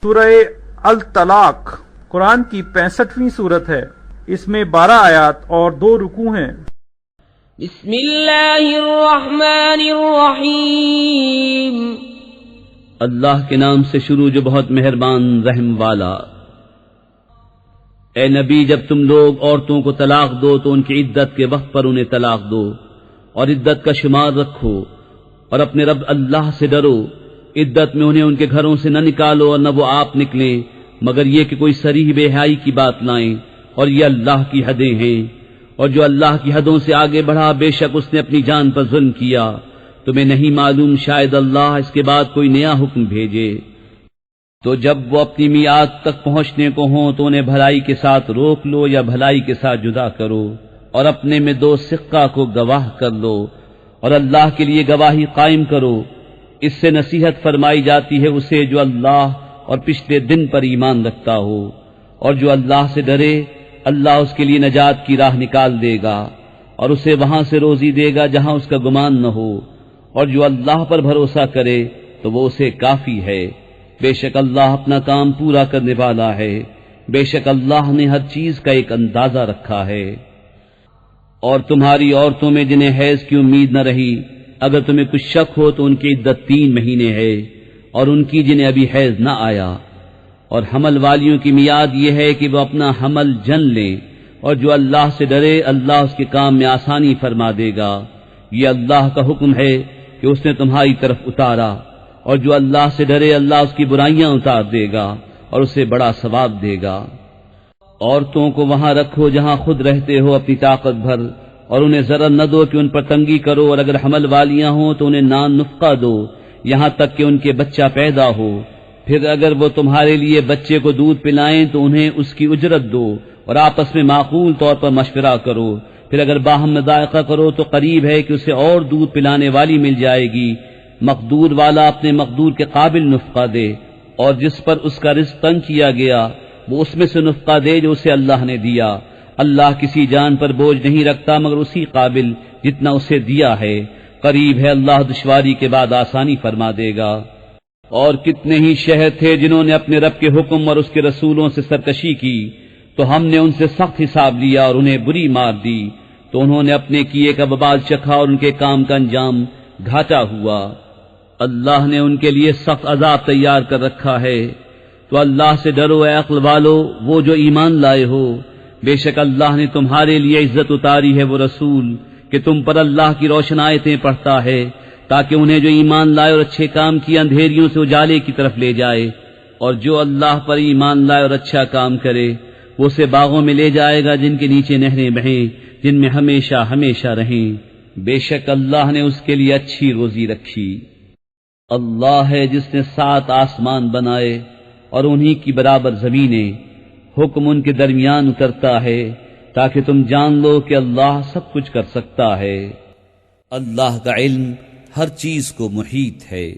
سورہ الطلاق قرآن کی 65ویں صورت ہے۔ اس میں 12 آیات اور 2 رکوع ہیں۔ بسم اللہ الرحمن الرحیم۔ اللہ کے نام سے شروع جو بہت مہربان رحم والا۔ اے نبی، جب تم لوگ عورتوں کو طلاق دو تو ان کی عدت کے وقت پر انہیں طلاق دو، اور عدت کا شمار رکھو، اور اپنے رب اللہ سے ڈرو۔ عدت میں انہیں ان کے گھروں سے نہ نکالو اور نہ وہ آپ نکلیں، مگر یہ کہ کوئی صریح بے حیائی کی بات لائیں، اور یہ اللہ کی حدیں ہیں۔ اور جو اللہ کی حدوں سے آگے بڑھا، بے شک اس نے اپنی جان پر ظلم کیا۔ تمہیں نہیں معلوم شاید اللہ اس کے بعد کوئی نیا حکم بھیجے۔ تو جب وہ اپنی میعاد تک پہنچنے کو ہوں تو انہیں بھلائی کے ساتھ روک لو یا بھلائی کے ساتھ جدا کرو، اور اپنے میں 2 سقہ کو گواہ کر لو، اور اللہ کے لیے گواہی قائم کرو۔ اس سے نصیحت فرمائی جاتی ہے اسے جو اللہ اور پچھلے دن پر ایمان رکھتا ہو، اور جو اللہ سے ڈرے اللہ اس کے لیے نجات کی راہ نکال دے گا، اور اسے وہاں سے روزی دے گا جہاں اس کا گمان نہ ہو، اور جو اللہ پر بھروسہ کرے تو وہ اسے کافی ہے۔ بے شک اللہ اپنا کام پورا کرنے والا ہے، بے شک اللہ نے ہر چیز کا ایک اندازہ رکھا ہے۔ اور تمہاری عورتوں میں جنہیں حیض کی امید نہ رہی، اگر تمہیں کچھ شک ہو تو ان کی عدت 3 مہینے ہے، اور ان کی جنہیں ابھی حیض نہ آیا۔ اور حمل والیوں کی میعاد یہ ہے کہ وہ اپنا حمل جن لیں، اور جو اللہ سے ڈرے اللہ اس کے کام میں آسانی فرما دے گا۔ یہ اللہ کا حکم ہے کہ اس نے تمہاری طرف اتارا، اور جو اللہ سے ڈرے اللہ اس کی برائیاں اتار دے گا اور اسے بڑا ثواب دے گا۔ عورتوں کو وہاں رکھو جہاں خود رہتے ہو اپنی طاقت بھر، اور انہیں ضرر نہ دو کہ ان پر تنگی کرو، اور اگر حمل والیاں ہوں تو انہیں نان نفقہ دو یہاں تک کہ ان کے بچہ پیدا ہو۔ پھر اگر وہ تمہارے لیے بچے کو دودھ پلائیں تو انہیں اس کی اجرت دو، اور آپس میں معقول طور پر مشورہ کرو۔ پھر اگر باہم مذائقہ کرو تو قریب ہے کہ اسے اور دودھ پلانے والی مل جائے گی۔ مقدور والا اپنے مقدور کے قابل نفقہ دے، اور جس پر اس کا رزق تنگ کیا گیا وہ اس میں سے نفقہ دے جو اسے اللہ نے دیا۔ اللہ کسی جان پر بوجھ نہیں رکھتا مگر اسی قابل جتنا اسے دیا ہے۔ قریب ہے اللہ دشواری کے بعد آسانی فرما دے گا۔ اور کتنے ہی شہر تھے جنہوں نے اپنے رب کے حکم اور اس کے رسولوں سے سرکشی کی، تو ہم نے ان سے سخت حساب لیا اور انہیں بری مار دی، تو انہوں نے اپنے کیے کا وبال چکھا اور ان کے کام کا انجام گھاٹا ہوا۔ اللہ نے ان کے لیے سخت عذاب تیار کر رکھا ہے۔ تو اللہ سے ڈرو اے عقل والو، وہ جو ایمان لائے ہو۔ بے شک اللہ نے تمہارے لیے عزت اتاری ہے وہ رسول کہ تم پر اللہ کی روشن آیتیں پڑھتا ہے، تاکہ انہیں جو ایمان لائے اور اچھے کام کیے اندھیریوں سے اجالے کی طرف لے جائے، اور جو اللہ پر ایمان لائے اور اچھا کام کرے وہ اسے باغوں میں لے جائے گا جن کے نیچے نہریں بہیں، جن میں ہمیشہ ہمیشہ رہیں۔ بے شک اللہ نے اس کے لیے اچھی روزی رکھی۔ اللہ ہے جس نے 7 آسمان بنائے اور انہی کی برابر زمینیں، حکم ان کے درمیان اترتا ہے تاکہ تم جان لو کہ اللہ سب کچھ کر سکتا ہے۔ اللہ کا علم ہر چیز کو محیط ہے۔